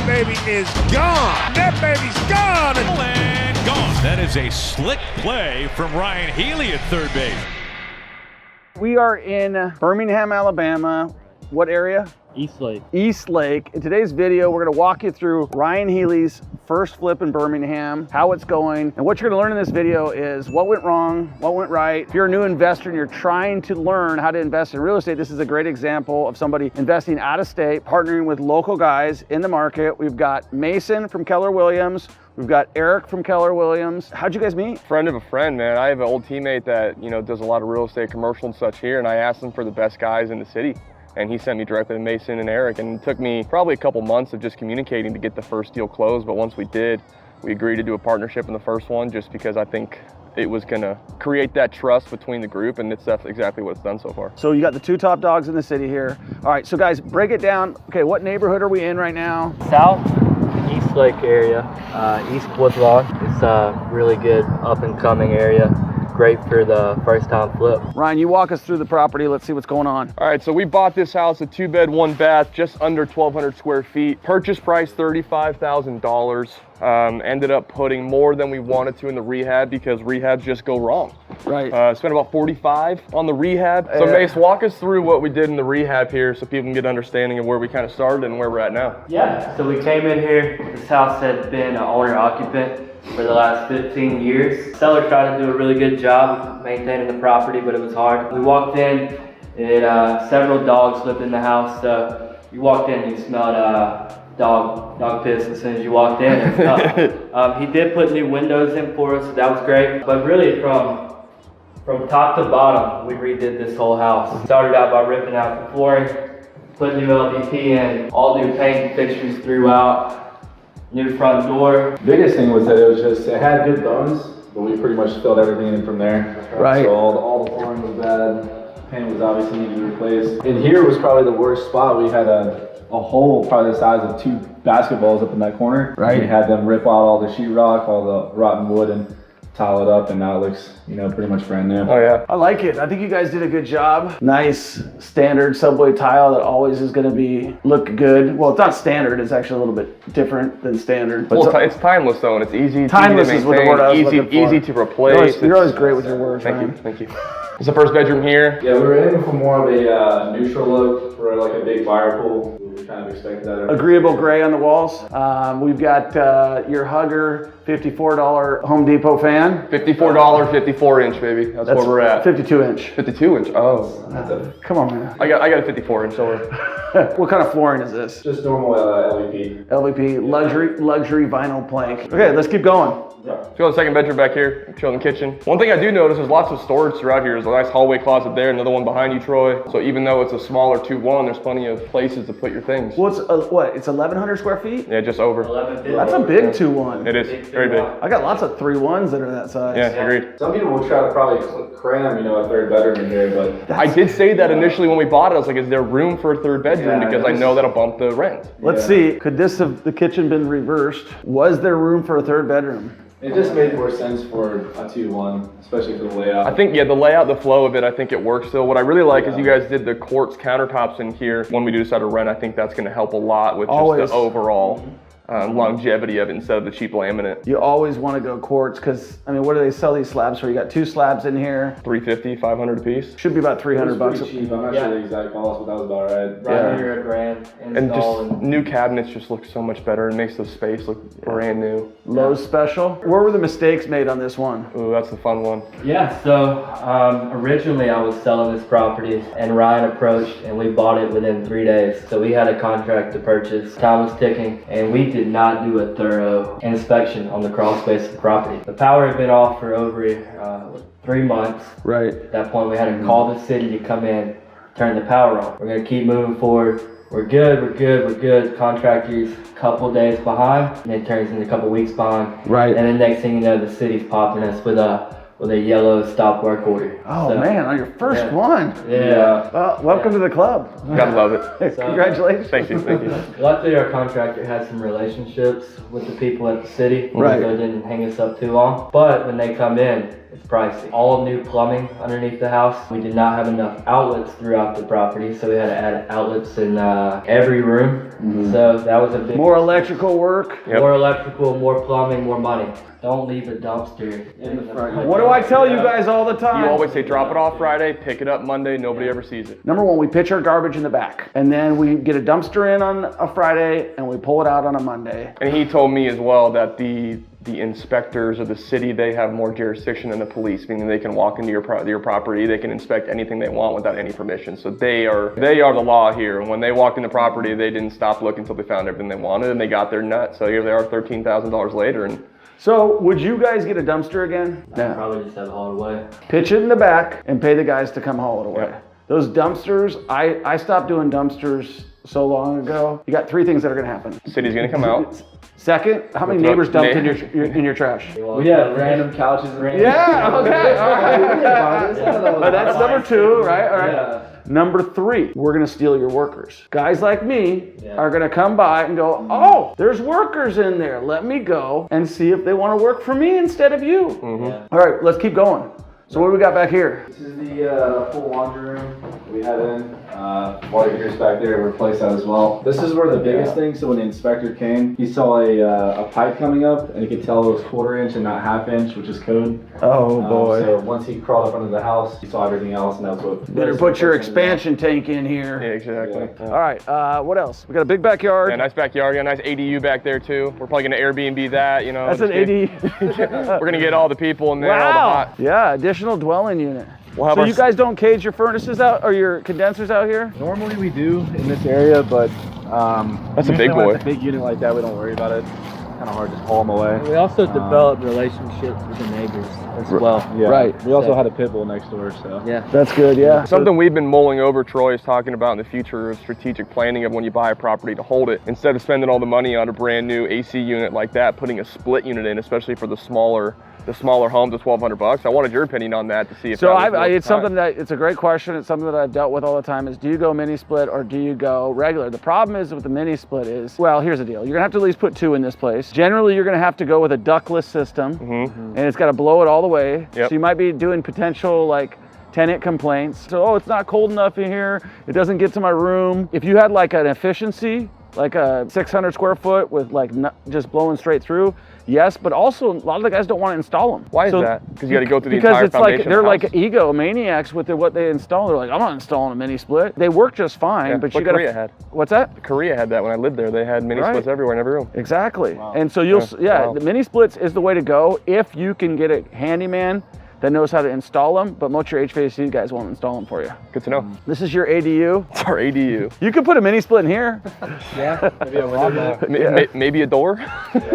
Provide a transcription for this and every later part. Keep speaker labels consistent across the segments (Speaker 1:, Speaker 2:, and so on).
Speaker 1: that baby is gone. That baby's gone.
Speaker 2: And gone. That is a slick play from Ryon Healy at third base.
Speaker 3: We are in Birmingham, Alabama. What area?
Speaker 4: Eastlake.
Speaker 3: Eastlake. In today's video, we're gonna walk you through Ryon Healy's first flip in Birmingham, how it's going. And what you're gonna learn in this video is what went wrong, what went right. If you're a new investor and you're trying to learn how to invest in real estate, this is a great example of somebody investing out of state, partnering with local guys in the market. We've got Mason from Keller Williams. We've got Eric from Keller Williams. How'd you guys meet?
Speaker 5: Friend of a friend, man. I have an old teammate that, does a lot of real estate, commercial and such here, and I asked him for the best guys in the city. And he sent me directly to Mason and Eric, and it took me probably a couple months of just communicating to get the first deal closed. But once we did, we agreed to do a partnership in the first one just because I think it was gonna create that trust between the group, and that's exactly what it's done so far.
Speaker 3: So you got the two top dogs in the city here. All right, so guys, break it down. Okay, what neighborhood are we in right now?
Speaker 4: South Eastlake area, East Woodlawn. It's a really good up and coming area. Great for the first time flip.
Speaker 3: Ryan, you walk us through the property. Let's see what's going on.
Speaker 5: All right, so we bought this house, a 2-bed, 1-bath, just under 1,200 square feet. Purchase price $35,000. Ended up putting more than we wanted to in the rehab because rehabs just go wrong.
Speaker 3: Right.
Speaker 5: Spent about 45 on the rehab. So Mace, walk us through what we did in the rehab here so people can get an understanding of where we kind of started and where we're at now.
Speaker 4: Yeah, so we came in here. This house had been an owner occupant for the last 15 years. Seller tried to do a really good job maintaining the property, but it was hard. We walked in and several dogs lived in the house. So you walked in and you smelled dog piss as soon as you walked in. He did put new windows in for us, so that was great. But really from top to bottom, we redid this whole house. Started out by ripping out the flooring, put new LVP in, all new paint fixtures throughout, new front door.
Speaker 6: Biggest thing was that it had good bones, but we pretty much filled everything in from there.
Speaker 3: Right.
Speaker 6: So all the flooring was bad, paint was obviously needed to be replaced. And here was probably the worst spot. We had a hole probably the size of 2 basketballs up in that corner.
Speaker 3: Right.
Speaker 6: We had them rip out all the sheetrock, all the rotten wood, and tile it up, and now it looks, pretty much brand new.
Speaker 5: Oh yeah.
Speaker 3: I like it. I think you guys did a good job. Nice standard subway tile that always is going to look good. Well, it's not standard. It's actually a little bit different than standard. But
Speaker 5: well, it's timeless though, and it's easy.
Speaker 3: Timeless
Speaker 5: easy to
Speaker 3: is what the word I was looking for.
Speaker 5: Easy to replace.
Speaker 3: You're always great with your words.
Speaker 5: Thank you. It's the first bedroom here.
Speaker 6: Yeah, we were aiming for more of a neutral look for like a big fire pool. We kind of expected that.
Speaker 3: Agreeable gray on the walls. We've got your Hugger $54 Home Depot fan.
Speaker 5: $54, 54-inch, baby. That's where we're at.
Speaker 3: 52-inch.
Speaker 5: 52-inch. Oh.
Speaker 3: Come on, man.
Speaker 5: I got a 54-inch over.
Speaker 3: What kind of flooring is this?
Speaker 6: Just normal LVP.
Speaker 3: LVP, luxury vinyl plank. Okay, let's keep going.
Speaker 5: Let's go to the second bedroom back here, chill in the kitchen. One thing I do notice is lots of storage throughout here. There's a nice hallway closet there, another one behind you, Troy. So even though it's a smaller 2-1, there's plenty of places to put your things.
Speaker 3: Well, it's 1,100 square feet?
Speaker 5: Yeah, just over.
Speaker 4: 1150.
Speaker 3: That's a big 2-1.
Speaker 5: It is, very big.
Speaker 3: I got lots of 3-1s that are that size.
Speaker 5: Yeah, agreed.
Speaker 6: Some people will try to probably cram, a third bedroom in here, but
Speaker 5: I did say that initially when we bought it. I was like, is there room for a third bedroom? Because I know that'll bump the rent.
Speaker 3: Let's see, could this have the kitchen been reversed? Was there room for a third bedroom?
Speaker 6: it just made more sense for a 2-1, especially for the layout.
Speaker 5: I think, yeah, the layout, the flow of it, I think it works still. What I really like is you guys did the quartz countertops in here. When we do decide to rent, I think that's going to help a lot with just the overall longevity of it instead of the cheap laminate.
Speaker 3: You always want to go quartz because, I mean, what do they sell these slabs for? You got 2 slabs in here.
Speaker 5: $350, $500 a piece.
Speaker 3: Should be about 300 bucks.
Speaker 6: Cheap. I'm not sure the exact cost, but that was about right.
Speaker 4: Right near a grand
Speaker 5: and just new cabinets just look so much better. It makes the space look brand new.
Speaker 3: Lowe's special. Where were the mistakes made on this one?
Speaker 5: Ooh, that's the fun one.
Speaker 4: Yeah, so originally I was selling this property and Ryan approached and we bought it within 3 days. So we had a contract to purchase. Time was ticking and we did not do a thorough inspection on the crawl space of the property. The power had been off for over 3 months.
Speaker 3: Right.
Speaker 4: At that point we had to call the city to come in, turn the power on. We're gonna keep moving forward. We're good. Contractor's a couple days behind, and it turns into a couple weeks behind.
Speaker 3: Right.
Speaker 4: And the next thing you know, the city's popping us with a with a yellow stop work order.
Speaker 3: Oh
Speaker 4: So,
Speaker 3: man, on your first one.
Speaker 4: Yeah.
Speaker 3: Well, welcome to the club.
Speaker 5: Gotta love it.
Speaker 3: Congratulations.
Speaker 5: Thank you, thank you.
Speaker 4: Luckily, our contractor had some relationships with the people at the city,
Speaker 3: Right.
Speaker 4: so it didn't hang us up too long. But when they come in, it's pricey. All new plumbing underneath the house. We did not have enough outlets throughout the property, so we had to add outlets in every room. So that was a big.
Speaker 3: More electrical work.
Speaker 5: Yep.
Speaker 4: More electrical, more plumbing, more money. Don't leave a dumpster in the front.
Speaker 3: What do I tell you guys all the time?
Speaker 5: You always say drop it off Friday, pick it up Monday, nobody ever sees it.
Speaker 3: Number one, we pitch our garbage in the back, and then we get a dumpster in on a Friday, and we pull it out on a Monday.
Speaker 5: And he told me as well that the inspectors of the city, they have more jurisdiction than the police, meaning they can walk into your property, they can inspect anything they want without any permission. So they are the law here. And when they walked in the property, they didn't stop looking until they found everything they wanted, and they got their nut. So here they are $13,000 later. And
Speaker 3: So would you guys get a dumpster again?
Speaker 4: I'd probably just have it hauled away.
Speaker 3: Pitch it in the back and pay the guys to come haul it away.
Speaker 5: Yep.
Speaker 3: Those dumpsters, I stopped doing dumpsters so long ago. You got three things that are gonna happen.
Speaker 5: city's gonna come out.
Speaker 3: Second, how many neighbors dumped in your trash?
Speaker 6: We had random couches and
Speaker 3: Yeah, okay, all right. But that's number two, right? All right.
Speaker 6: Yeah.
Speaker 3: Number three, we're gonna steal your workers. Guys like me are gonna come by and go, oh, there's workers in there. Let me go and see if they wanna work for me instead of you. All right, let's keep going. So what do we got back here?
Speaker 6: This is the full laundry room we had in. Water heaters back there, replaced that as well. This is where the biggest thing, so when the inspector came, he saw a pipe coming up, and he could tell it was 1/4 inch and not 1/2 inch, which is code.
Speaker 3: Oh boy.
Speaker 6: So once he crawled up under the house, he saw everything else, and that's what.
Speaker 3: Better put your expansion tank in here.
Speaker 5: Yeah, exactly.
Speaker 3: All right, what else? We got a big backyard.
Speaker 5: Yeah, nice backyard, got a nice ADU back there too. We're probably gonna Airbnb that, you know.
Speaker 3: That's an AD.
Speaker 5: We're gonna get all the people in there, all the
Speaker 3: Wow.
Speaker 5: hot.
Speaker 3: Yeah, additional dwelling unit.
Speaker 5: We'll have
Speaker 3: So
Speaker 5: our
Speaker 3: you guys don't cage your furnaces out or your condensers out here?
Speaker 6: Normally we do in this area, but
Speaker 5: That's a big
Speaker 6: usually when
Speaker 5: boy.
Speaker 6: it's a big unit like that, we don't worry about it. Kind of hard to just haul them away.
Speaker 4: We also developed relationships with the neighbors as well.
Speaker 6: Yeah.
Speaker 3: Right.
Speaker 6: We also
Speaker 4: So-
Speaker 6: had a pit bull next door, so.
Speaker 4: Yeah.
Speaker 3: That's good, yeah.
Speaker 5: Something we've been mulling over, Troy, is talking about in the future of strategic planning of when you buy a property to hold it. Instead of spending all the money on a brand new AC unit like that, putting a split unit in, especially for the smaller homes, at $1,200. I wanted your opinion on that to see if
Speaker 3: So
Speaker 5: that was worth
Speaker 3: it's
Speaker 5: the time.
Speaker 3: something that, it's a great question. It's something that I've dealt with all the time is, do you go mini split or do you go regular? The problem is with the mini split is, well, here's the deal. You're gonna have to at least put 2 in this place. Generally, you're gonna have to go with a ductless system and it's gotta blow it all the way.
Speaker 5: Yep.
Speaker 3: So you might be doing potential like tenant complaints. So, oh, it's not cold enough in here. It doesn't get to my room. If you had like an efficiency, like a 600 square foot with like just blowing straight through, yes, but also a lot of the guys don't want to install them.
Speaker 5: Why is that? Because you got to go through the
Speaker 3: Because
Speaker 5: entire
Speaker 3: it's like
Speaker 5: foundation
Speaker 3: they're
Speaker 5: of the
Speaker 3: like
Speaker 5: house.
Speaker 3: egomaniacs with what they install. They're like, I'm not installing a mini split. They work just fine,
Speaker 5: Yeah,
Speaker 3: but
Speaker 5: what
Speaker 3: you got
Speaker 5: Korea had.
Speaker 3: What's that?
Speaker 5: Korea had that when I lived there. They had mini
Speaker 3: Right.
Speaker 5: splits everywhere in every room.
Speaker 3: Exactly. And so you'll
Speaker 5: Wow.
Speaker 3: the mini splits is the way to go if you can get a handyman that knows how to install them, but most of your HVAC guys won't install them for you.
Speaker 5: Good to know.
Speaker 3: This is your ADU.
Speaker 5: It's our ADU.
Speaker 3: You could put a mini split in here.
Speaker 6: Maybe a window.
Speaker 5: Maybe a door.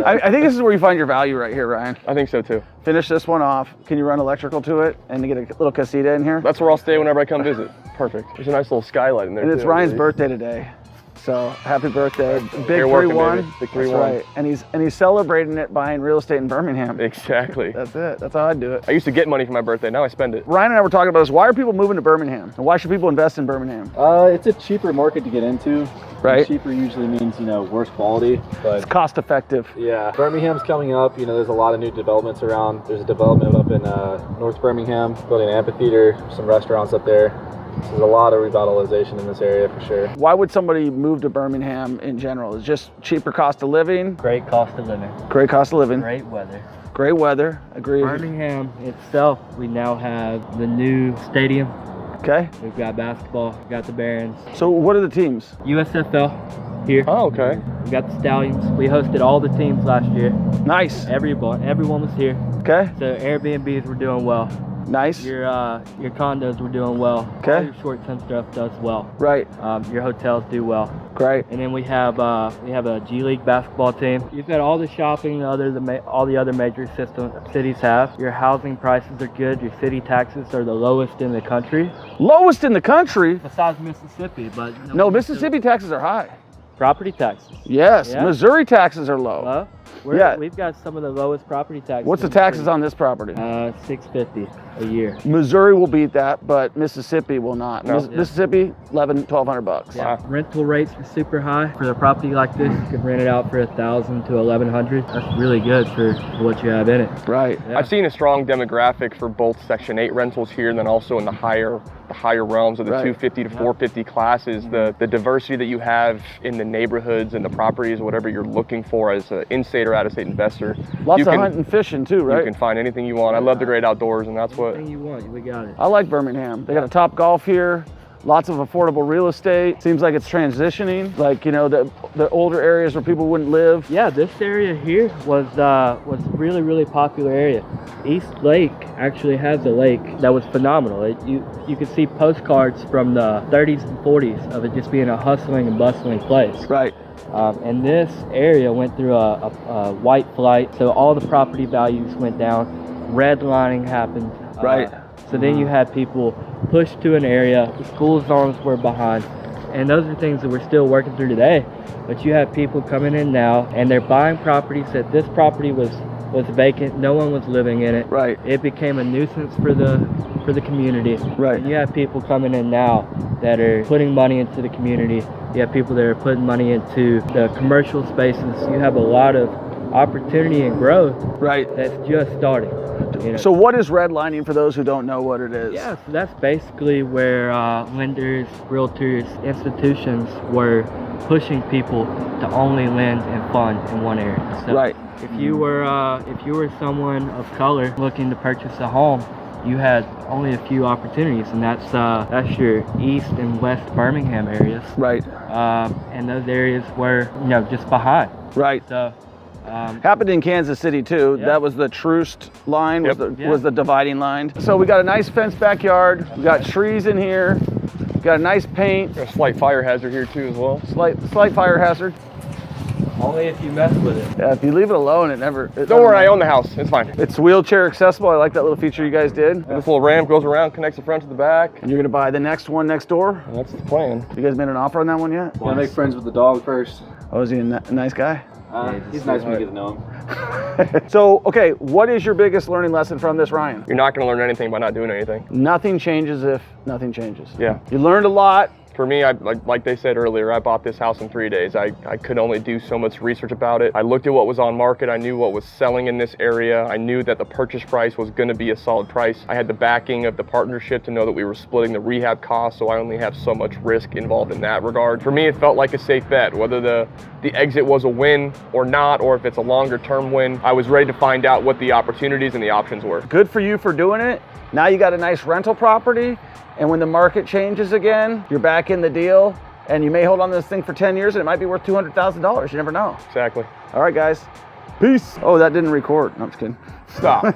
Speaker 3: I think this is where you find your value right here, Ryan.
Speaker 5: I think so too.
Speaker 3: Finish this one off. Can you run electrical to it and get a little casita in here?
Speaker 5: That's where I'll stay whenever I come visit. Perfect. There's a nice little skylight in there
Speaker 3: And it's
Speaker 5: too.
Speaker 3: Ryan's birthday today. So happy birthday. Big
Speaker 5: You're working,
Speaker 3: 3-1.
Speaker 5: baby. Big
Speaker 3: That's
Speaker 5: 3-1.
Speaker 3: right. And he's celebrating it buying real estate in Birmingham.
Speaker 5: Exactly.
Speaker 3: That's it. That's how I do it.
Speaker 5: I used to get money for my birthday. Now I spend it.
Speaker 3: Ryan and I were talking about this. Why are people moving to Birmingham? And why should people invest in Birmingham?
Speaker 6: It's a cheaper market to get into.
Speaker 3: Right.
Speaker 6: Cheaper usually means, worse quality, but
Speaker 3: It's cost effective.
Speaker 6: yeah. Birmingham's coming up, there's a lot of new developments around. There's a development up in North Birmingham, building an amphitheater, some restaurants up there. So there's a lot of revitalization in this area for sure.
Speaker 3: Why would somebody move to Birmingham in general? It's just cheaper cost of living,
Speaker 4: Great cost of living.
Speaker 3: great cost of living,
Speaker 4: Great weather.
Speaker 3: great weather. Agree.
Speaker 4: Birmingham itself, we now have the new stadium.
Speaker 3: Okay.
Speaker 4: We've got basketball, we've got the Barons.
Speaker 3: So what are the teams?
Speaker 4: USFL here.
Speaker 5: Oh, okay.
Speaker 4: We got the Stallions. We hosted all the teams last year.
Speaker 3: Nice.
Speaker 4: Everyone was here.
Speaker 3: Okay.
Speaker 4: So Airbnbs were doing well.
Speaker 3: Nice.
Speaker 4: Your condos were doing well.
Speaker 3: Okay.
Speaker 4: All your short-term stuff does well.
Speaker 3: Right.
Speaker 4: Your hotels do well.
Speaker 3: Great.
Speaker 4: And then we have a G League basketball team. You've got all the shopping all the other major cities have. Your housing prices are good. Your city taxes are the lowest in the country,
Speaker 3: Lowest in the country.
Speaker 4: besides Mississippi. But
Speaker 3: No, Mississippi taxes are high.
Speaker 4: property taxes.
Speaker 3: Yes.
Speaker 4: Yeah.
Speaker 3: Missouri taxes are low.
Speaker 4: Low. We've got some of the lowest property taxes.
Speaker 3: What's the taxes on this property?
Speaker 4: $650 a year.
Speaker 3: Missouri will beat that, but Mississippi will not.
Speaker 5: No.
Speaker 3: Mississippi, $1,200 bucks.
Speaker 4: Yeah. Rental rates are super high. For a property like this, you can rent it out for $1,000 to $1,100. That's really good for what you have in it.
Speaker 3: Right.
Speaker 4: Yeah.
Speaker 5: I've seen a strong demographic for both Section 8 rentals here, and then also in the higher realms of the
Speaker 3: Right.
Speaker 5: 250 to 450 classes. The diversity that you have in the neighborhoods and the properties, whatever you're looking for as an in-state or out-of-state investor.
Speaker 3: Lots
Speaker 5: you
Speaker 3: of
Speaker 5: can,
Speaker 3: hunting and fishing too, right?
Speaker 5: You can find anything you want. I love the great outdoors, and that's what.
Speaker 4: Anything you want, we got it.
Speaker 3: I like Birmingham. They got a Top Golf here. Lots of affordable real estate. Seems like it's transitioning. Like, you know, the older areas where people wouldn't live.
Speaker 4: Yeah, this area here was really popular area. Eastlake actually has a lake that was phenomenal. You could see postcards from the 30s and 40s of it just being a hustling and bustling place.
Speaker 3: Right.
Speaker 4: And this area went through a white flight, so all the property values went down. Redlining happened.
Speaker 3: Right.
Speaker 4: So then you had people pushed to an area, the school zones were behind, and those are things that we're still working through today. But you have people coming in now, and they're buying properties that this property was vacant, no one was living in it.
Speaker 3: Right.
Speaker 4: It became a nuisance for the community.
Speaker 3: Right.
Speaker 4: And you have people coming in now that are putting money into the community. You have people that are putting money into the commercial spaces. You have a lot of opportunity and growth
Speaker 3: Right.
Speaker 4: that's just starting. You know?
Speaker 3: So what is redlining for those who don't know what it is?
Speaker 4: Yeah, so that's basically where lenders, realtors, institutions were pushing people to only lend and fund in one area. So
Speaker 3: Right.
Speaker 4: if you were someone of color looking to purchase a home, you had only a few opportunities, and that's your East and West Birmingham areas.
Speaker 3: Right.
Speaker 4: And those areas were, you know, just behind.
Speaker 3: Right.
Speaker 4: So.
Speaker 3: Happened in Kansas City too.
Speaker 4: Yeah.
Speaker 3: That was the Troost line,
Speaker 5: Yep.
Speaker 3: was the dividing line. So we got a nice fenced backyard. We got trees in here. We got a nice paint.
Speaker 5: There's a slight fire hazard here too as well.
Speaker 3: Slight fire hazard.
Speaker 4: Only if you mess with it.
Speaker 3: Yeah, if you leave it alone, it never.
Speaker 5: Don't worry, I own the house. It's fine.
Speaker 3: It's wheelchair accessible. I like that little feature you guys did.
Speaker 5: This little ramp goes around, connects the front to the back.
Speaker 3: And you're gonna buy the next one next door.
Speaker 5: And that's the plan.
Speaker 3: You guys made an offer on that one yet?
Speaker 6: Want to make friends with the dog first?
Speaker 3: Oh, is he a nice guy?
Speaker 6: He's nice when you get to know him.
Speaker 3: So, okay, what is your biggest learning lesson from this, Ryan?
Speaker 5: You're not going to learn anything by not doing anything.
Speaker 3: Nothing changes if nothing changes.
Speaker 5: Yeah.
Speaker 3: You learned a lot.
Speaker 5: For me, like they said earlier, I bought this house in 3 days. I could only do so much research about it. I looked at what was on market. I knew what was selling in this area. I knew that the purchase price was going to be a solid price. I had the backing of the partnership to know that we were splitting the rehab costs, so I only have so much risk involved in that regard. For me, it felt like a safe bet. Whether the exit was a win or not, or if it's a longer term win, I was ready to find out what the opportunities and the options were.
Speaker 3: Good for you for doing it. Now you got a nice rental property, and when the market changes again, you're back in the deal, and you may hold on to this thing for 10 years and it might be worth $200,000. You never know.
Speaker 5: Exactly.
Speaker 3: All right, guys. Peace. Oh, that didn't record. No, I'm just kidding.
Speaker 5: Stop.